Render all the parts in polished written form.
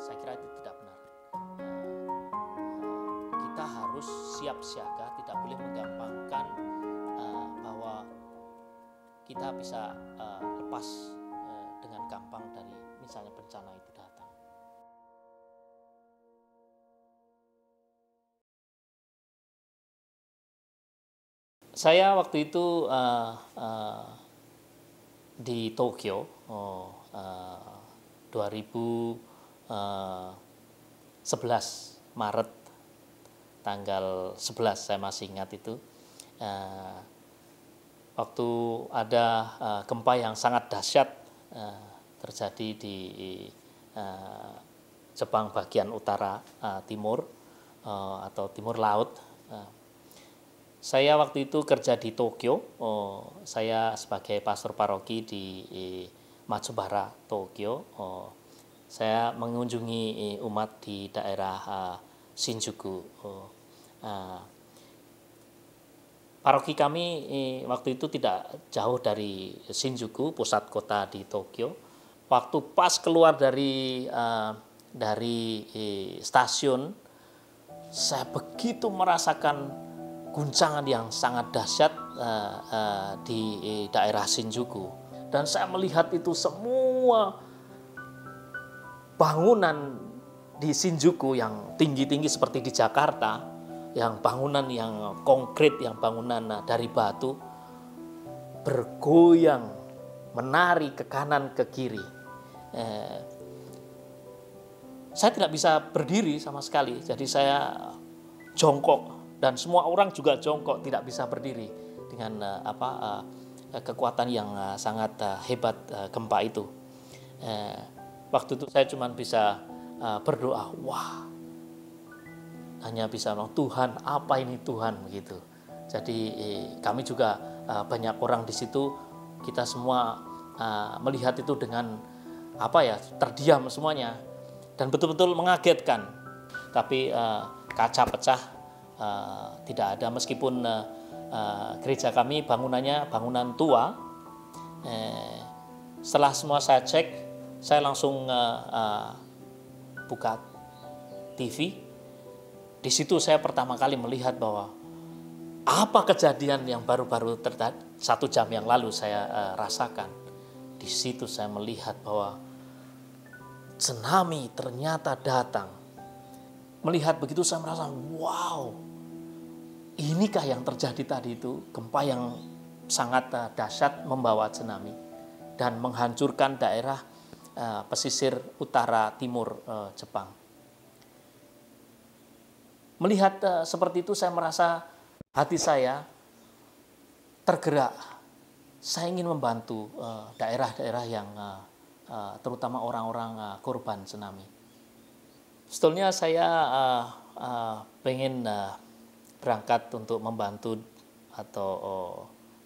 Saya kira itu tidak benar. Kita harus siap siaga, tidak boleh menggampangkan bahwa kita bisa lepas dengan gampang dari misalnya bencana itu datang. Saya waktu itu di Tokyo 2011 Maret tanggal 11 saya masih ingat itu, waktu ada gempa yang sangat dahsyat terjadi di Jepang bagian utara timur atau timur laut. Saya waktu itu kerja di Tokyo. Saya sebagai pastor paroki di Matsubara, Tokyo. Saya mengunjungi umat di daerah Shinjuku. Paroki kami waktu itu tidak jauh dari Shinjuku, pusat kota di Tokyo. Waktu pas keluar dari stasiun, saya begitu merasakan guncangan yang sangat dahsyat di daerah Shinjuku. Dan saya melihat itu semua bangunan di Shinjuku yang tinggi-tinggi seperti di Jakarta, yang bangunan yang konkret, yang bangunan dari batu, bergoyang, menari ke kanan ke kiri. Saya tidak bisa berdiri sama sekali, jadi saya jongkok. Dan semua orang juga jongkok, tidak bisa berdiri dengan kekuatan yang sangat hebat gempa itu. Waktu itu saya cuma bisa berdoa, wah, hanya bisa bilang, Tuhan, apa ini Tuhan, begitu. Jadi kami juga banyak orang di situ, kita semua melihat itu dengan terdiam semuanya dan betul-betul mengagetkan. Tapi kaca pecah. Tidak ada, meskipun gereja kami bangunannya bangunan tua. Setelah semua saya cek, saya langsung buka TV. Di situ saya pertama kali melihat bahwa apa kejadian yang baru-baru terjadi 1 jam yang lalu saya rasakan. Di situ saya melihat bahwa tsunami ternyata datang. Melihat begitu saya merasa, wow, inikah yang terjadi tadi itu, gempa yang sangat dahsyat membawa tsunami dan menghancurkan daerah pesisir utara timur Jepang. Melihat seperti itu saya merasa hati saya tergerak. Saya ingin membantu daerah-daerah yang terutama orang-orang korban tsunami. Sebetulnya saya pengen berangkat untuk membantu atau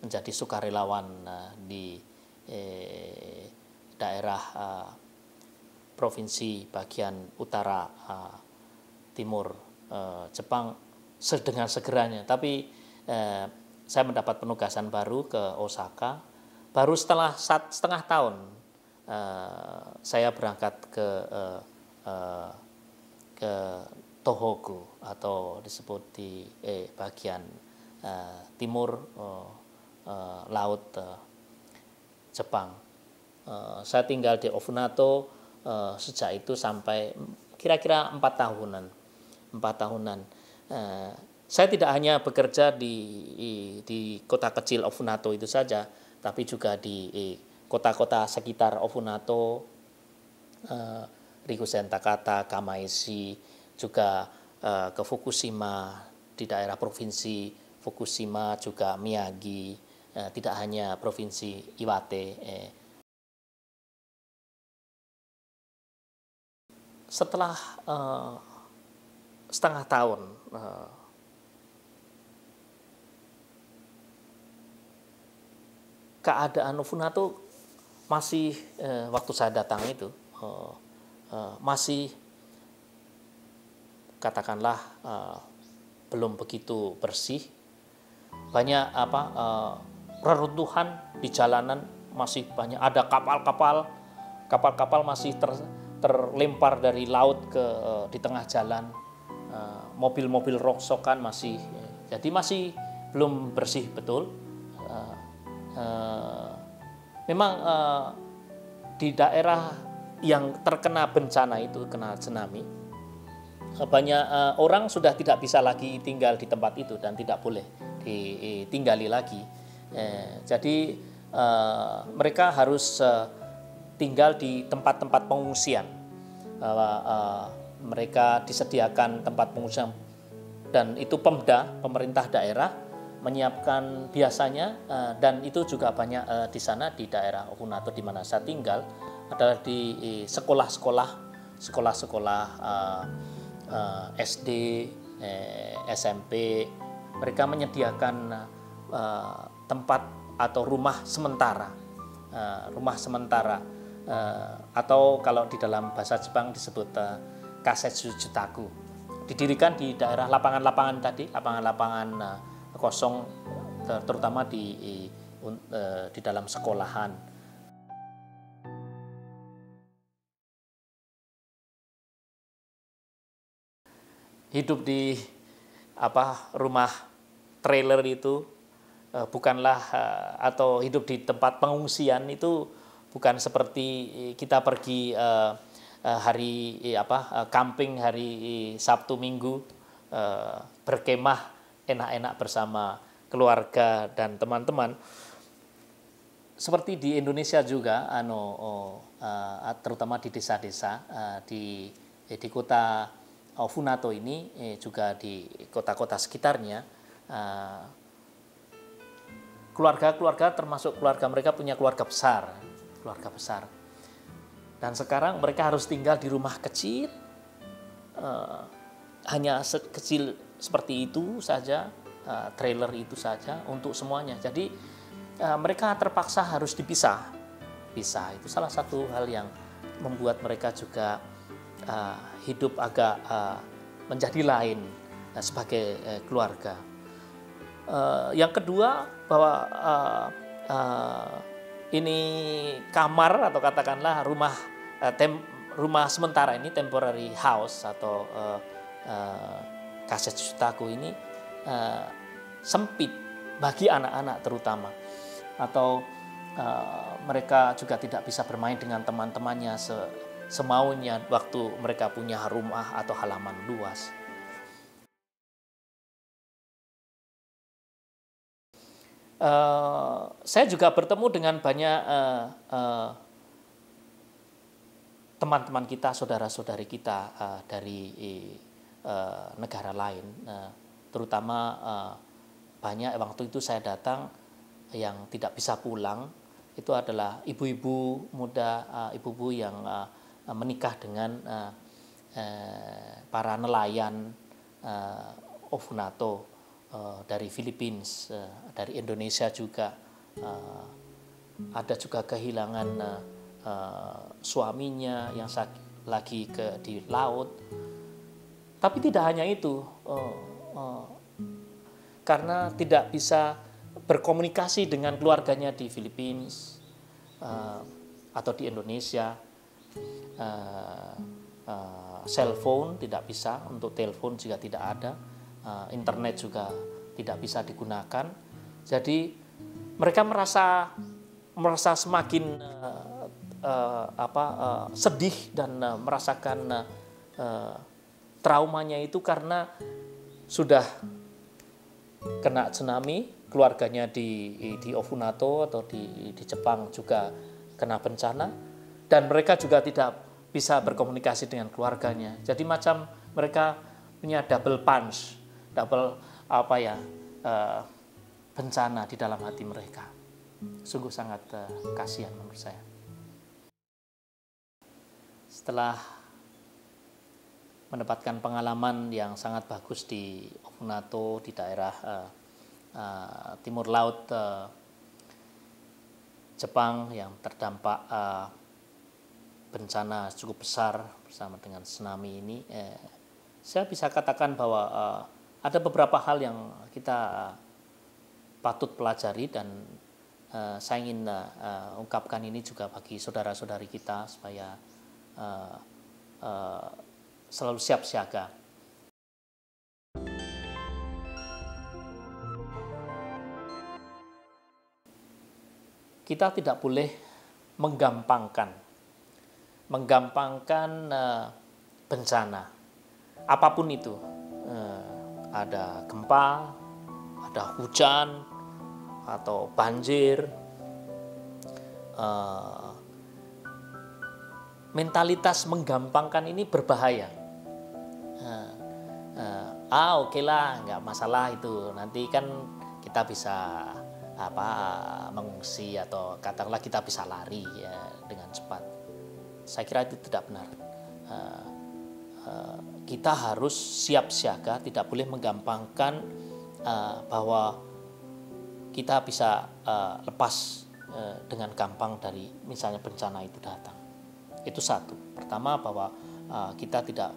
menjadi sukarelawan di daerah provinsi bagian utara timur Jepang dengan segeranya. Tapi saya mendapat penugasan baru ke Osaka. Baru setelah 1,5 tahun saya berangkat ke Tohoku atau disebut di bagian timur laut Jepang. Saya tinggal di Ofunato sejak itu sampai kira-kira 4 tahunan. Saya tidak hanya bekerja di kota kecil Ofunato itu saja, tapi juga di kota-kota sekitar Ofunato, Rikusen Takata, Kamaishi, juga ke Fukushima, di daerah provinsi Fukushima, juga Miyagi, tidak hanya provinsi Iwate. Setelah 1,5 tahun keadaan Ofunato masih waktu saya datang itu masih katakanlah belum begitu bersih. Banyak reruntuhan di jalanan, masih banyak ada kapal-kapal masih terlempar dari laut ke di tengah jalan, mobil-mobil rongsokan masih, jadi masih belum bersih betul. Memang di daerah yang terkena bencana itu, kena tsunami, banyak orang sudah tidak bisa lagi tinggal di tempat itu dan tidak boleh ditinggali lagi. Jadi mereka harus tinggal di tempat-tempat pengungsian. Mereka disediakan tempat pengungsian dan itu pemerintah daerah menyiapkan biasanya, dan itu juga banyak di sana di daerah Ofunato di mana saya tinggal adalah di sekolah-sekolah SD, SMP. Mereka menyediakan tempat atau rumah sementara, atau kalau di dalam bahasa Jepang disebut kasetsu jutaku. Didirikan di daerah lapangan-lapangan tadi, lapangan-lapangan kosong, terutama di dalam sekolahan. Hidup di rumah trailer itu bukanlah, atau hidup di tempat pengungsian itu bukan seperti kita pergi hari camping hari Sabtu Minggu, berkemah enak-enak bersama keluarga dan teman-teman. Seperti di Indonesia juga, terutama di desa-desa, di kota Ofunato ini, juga di kota-kota sekitarnya, keluarga-keluarga, termasuk keluarga mereka punya keluarga besar. Dan sekarang mereka harus tinggal di rumah kecil, hanya kecil seperti itu saja, trailer itu saja untuk semuanya. Jadi mereka terpaksa harus dipisah. Itu salah satu hal yang membuat mereka juga hidup agak menjadi lain sebagai keluarga. Yang kedua, bahwa ini kamar atau katakanlah rumah sementara ini, temporary house atau kasetsu jutaku ini sempit bagi anak-anak terutama, atau mereka juga tidak bisa bermain dengan teman-temannya semaunya waktu mereka punya rumah atau halaman luas. Saya juga bertemu dengan banyak teman-teman kita, saudara-saudari kita dari negara lain, terutama banyak waktu itu saya datang yang tidak bisa pulang. Itu adalah ibu-ibu muda, ibu-ibu yang menikah dengan para nelayan Ofunato dari Philippines, dari Indonesia juga. Ada juga kehilangan suaminya yang lagi di laut. Tapi tidak hanya itu, karena tidak bisa berkomunikasi dengan keluarganya di Philippines atau di Indonesia, cellphone tidak bisa, untuk telepon juga tidak ada, internet juga tidak bisa digunakan. Jadi mereka merasa semakin sedih dan merasakan traumanya itu karena sudah kena tsunami, keluarganya di Ofunato atau di Jepang juga kena bencana, dan mereka juga tidak bisa berkomunikasi dengan keluarganya. Jadi macam mereka punya double punch, bencana di dalam hati mereka. Sungguh sangat kasihan menurut saya. Setelah mendapatkan pengalaman yang sangat bagus di Ofunato, di daerah timur laut Jepang yang terdampak bencana cukup besar bersama dengan tsunami ini, saya bisa katakan bahwa ada beberapa hal yang kita patut pelajari, dan saya ingin ungkapkan ini juga bagi saudara-saudari kita supaya selalu siap siaga. Kita tidak boleh menggampangkan bencana, apapun itu. Ada gempa, ada hujan, atau banjir. Mentalitas menggampangkan ini berbahaya. Oke lah, nggak masalah itu. Nanti kan kita bisa mengungsi atau katakanlah kita bisa lari ya, dengan cepat. Saya kira itu tidak benar. Kita harus siap siaga, tidak boleh menggampangkan bahwa kita bisa lepas dengan gampang dari misalnya bencana itu datang. Itu satu. Pertama, bahwa kita tidak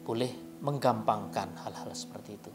boleh menggampangkan hal-hal seperti itu.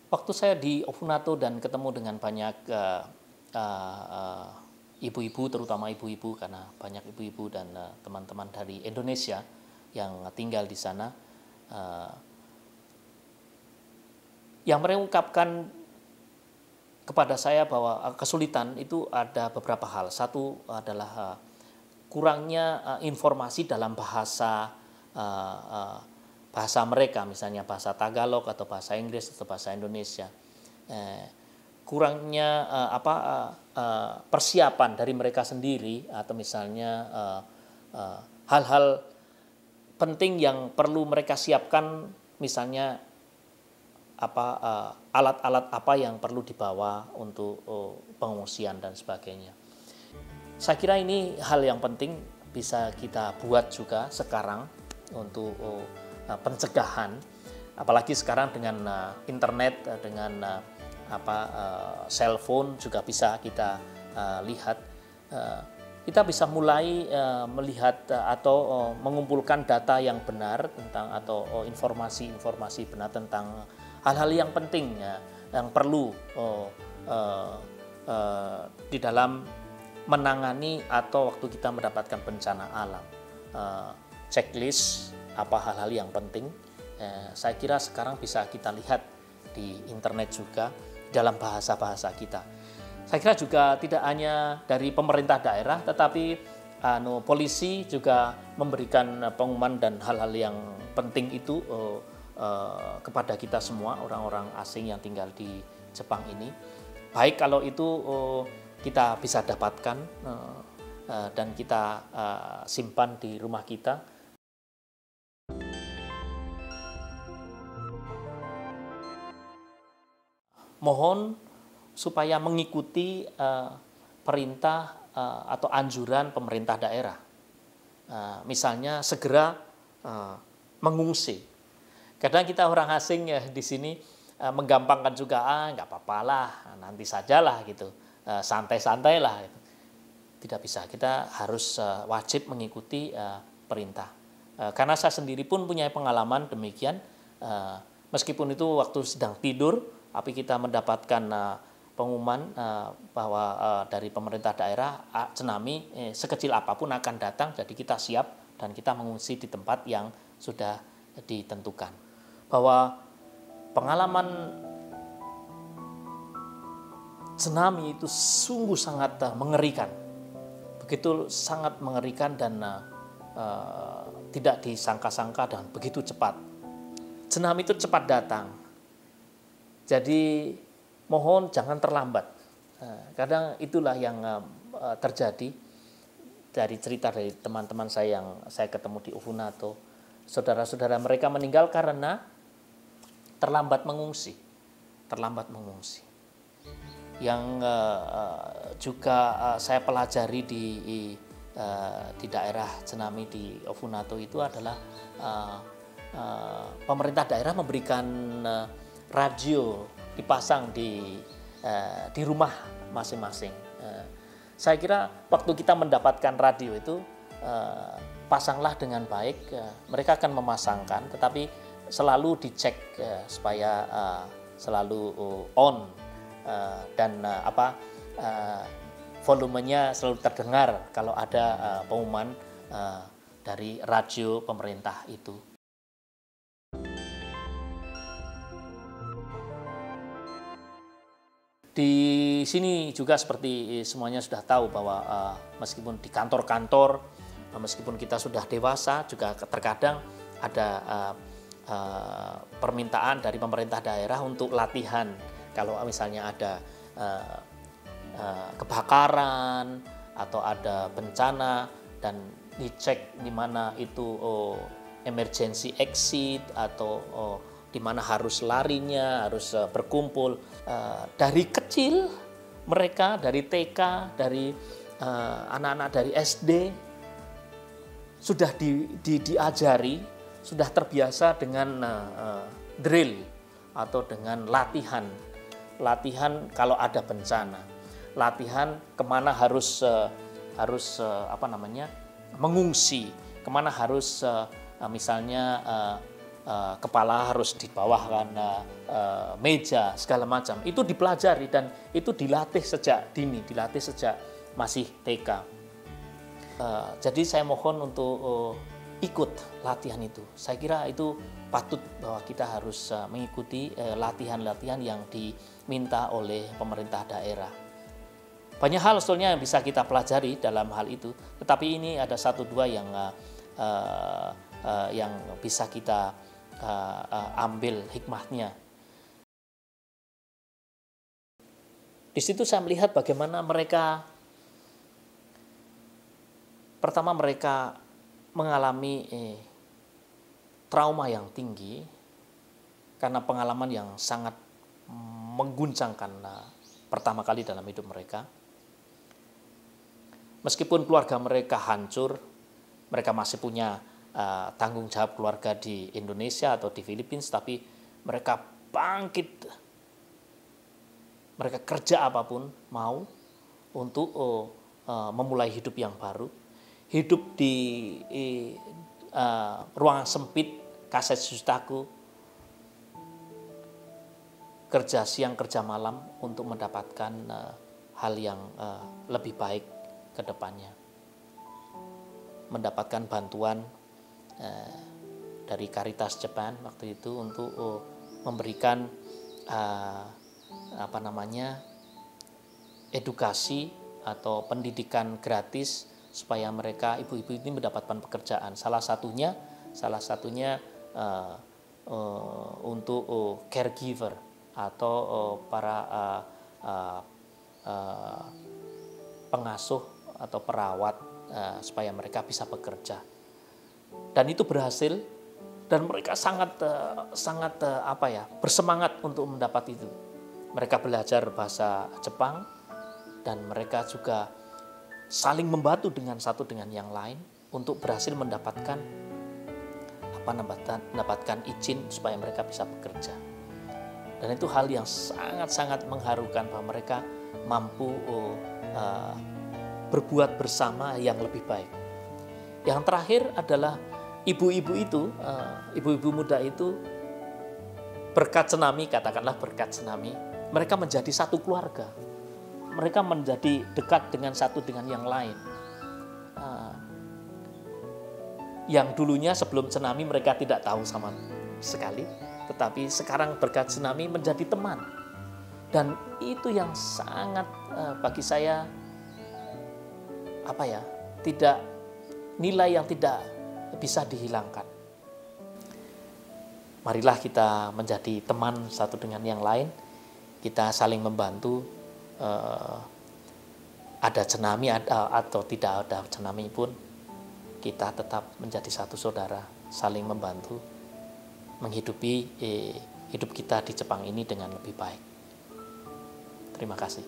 Waktu saya di Ofunato dan ketemu dengan banyak ibu-ibu, terutama ibu-ibu, karena banyak ibu-ibu dan teman-teman dari Indonesia yang tinggal di sana, yang mengungkapkan kepada saya bahwa kesulitan itu ada beberapa hal. Satu adalah kurangnya informasi dalam bahasa mereka, misalnya bahasa Tagalog atau bahasa Inggris atau bahasa Indonesia. Kurangnya persiapan dari mereka sendiri, atau misalnya hal-hal penting yang perlu mereka siapkan, misalnya alat-alat apa yang perlu dibawa untuk pengungsian dan sebagainya. Saya kira ini hal yang penting bisa kita buat juga sekarang untuk pencegahan, apalagi sekarang dengan internet, dengan cellphone juga bisa kita lihat. Kita bisa mulai melihat atau mengumpulkan data yang benar tentang, atau informasi-informasi benar tentang hal-hal yang penting yang perlu di dalam menangani atau waktu kita mendapatkan bencana alam. Checklist apa hal-hal yang penting, saya kira sekarang bisa kita lihat di internet juga dalam bahasa-bahasa kita. Saya kira juga tidak hanya dari pemerintah daerah, tetapi polisi juga memberikan pengumuman dan hal-hal yang penting itu kepada kita semua, orang-orang asing yang tinggal di Jepang ini. Baik kalau itu kita bisa dapatkan dan kita simpan di rumah kita. Mohon supaya mengikuti perintah atau anjuran pemerintah daerah. Misalnya segera mengungsi. Kadang kita orang asing ya di sini menggampangkan juga, nggak apa-apa lah, nanti sajalah gitu, santai-santai lah. Gitu. Tidak bisa, kita harus wajib mengikuti perintah. Karena saya sendiri pun punya pengalaman demikian, meskipun itu waktu sedang tidur, tapi kita mendapatkan pengumuman bahwa dari pemerintah daerah tsunami sekecil apapun akan datang, jadi kita siap dan kita mengungsi di tempat yang sudah ditentukan. Bahwa pengalaman tsunami itu sungguh sangat mengerikan, begitu sangat mengerikan dan tidak disangka-sangka dan begitu cepat. Tsunami itu cepat datang. Jadi mohon jangan terlambat. Kadang itulah yang terjadi dari cerita dari teman-teman saya yang saya ketemu di Ofunato. Saudara-saudara mereka meninggal karena terlambat mengungsi. Yang juga saya pelajari di daerah tsunami di Ofunato itu adalah pemerintah daerah memberikan radio dipasang di rumah masing-masing. Saya kira waktu kita mendapatkan radio itu pasanglah dengan baik. Mereka akan memasangkan, tetapi selalu dicek supaya selalu on, dan volumenya selalu terdengar kalau ada pengumuman dari radio pemerintah itu. Di sini juga seperti semuanya sudah tahu bahwa meskipun di kantor-kantor, meskipun kita sudah dewasa, juga terkadang ada permintaan dari pemerintah daerah untuk latihan. Kalau misalnya ada kebakaran atau ada bencana dan dicek di mana itu emergency exit atau di mana harus larinya, harus berkumpul. Dari kecil mereka, dari TK, dari anak-anak dari SD sudah diajari, sudah terbiasa dengan drill atau dengan latihan kalau ada bencana, latihan kemana harus mengungsi, kemana harus misalnya kepala harus di bawah meja segala macam. Itu dipelajari dan itu dilatih sejak dini, dilatih sejak masih TK. Jadi saya mohon untuk ikut latihan itu. Saya kira itu patut bahwa kita harus mengikuti latihan-latihan yang diminta oleh pemerintah daerah. Banyak hal sebetulnya yang bisa kita pelajari dalam hal itu, tetapi ini ada satu dua yang bisa kita ambil hikmahnya. Di situ saya melihat bagaimana mereka mengalami trauma yang tinggi karena pengalaman yang sangat mengguncangkan pertama kali dalam hidup mereka. Meskipun keluarga mereka hancur, mereka masih punya tanggung jawab keluarga di Indonesia atau di Filipina, tapi mereka bangkit, mereka kerja apapun mau untuk memulai hidup yang baru, hidup di ruangan sempit, kaset sustaku, kerja siang, kerja malam untuk mendapatkan hal yang lebih baik ke depannya. Mendapatkan bantuan dari Caritas Jepang waktu itu untuk memberikan edukasi atau pendidikan gratis supaya mereka ibu-ibu ini mendapatkan pekerjaan. Salah satunya untuk caregiver atau para pengasuh atau perawat supaya mereka bisa bekerja. Dan itu berhasil dan mereka sangat bersemangat untuk mendapat itu. Mereka belajar bahasa Jepang dan mereka juga saling membantu dengan satu dengan yang lain untuk berhasil mendapatkan izin supaya mereka bisa bekerja. Dan itu hal yang sangat-sangat mengharukan bahwa mereka mampu berbuat bersama yang lebih baik. Yang terakhir adalah ibu-ibu muda itu berkat tsunami, katakanlah berkat tsunami, mereka menjadi satu keluarga. Mereka menjadi dekat dengan satu dengan yang lain. Yang dulunya sebelum tsunami mereka tidak tahu sama sekali, tetapi sekarang berkat tsunami menjadi teman. Dan itu yang sangat bagi saya nilai yang tidak bisa dihilangkan. Marilah kita menjadi teman satu dengan yang lain, kita saling membantu. Ada tsunami atau tidak ada tsunami pun, kita tetap menjadi satu saudara, saling membantu, menghidupi hidup kita di Jepang ini dengan lebih baik. Terima kasih.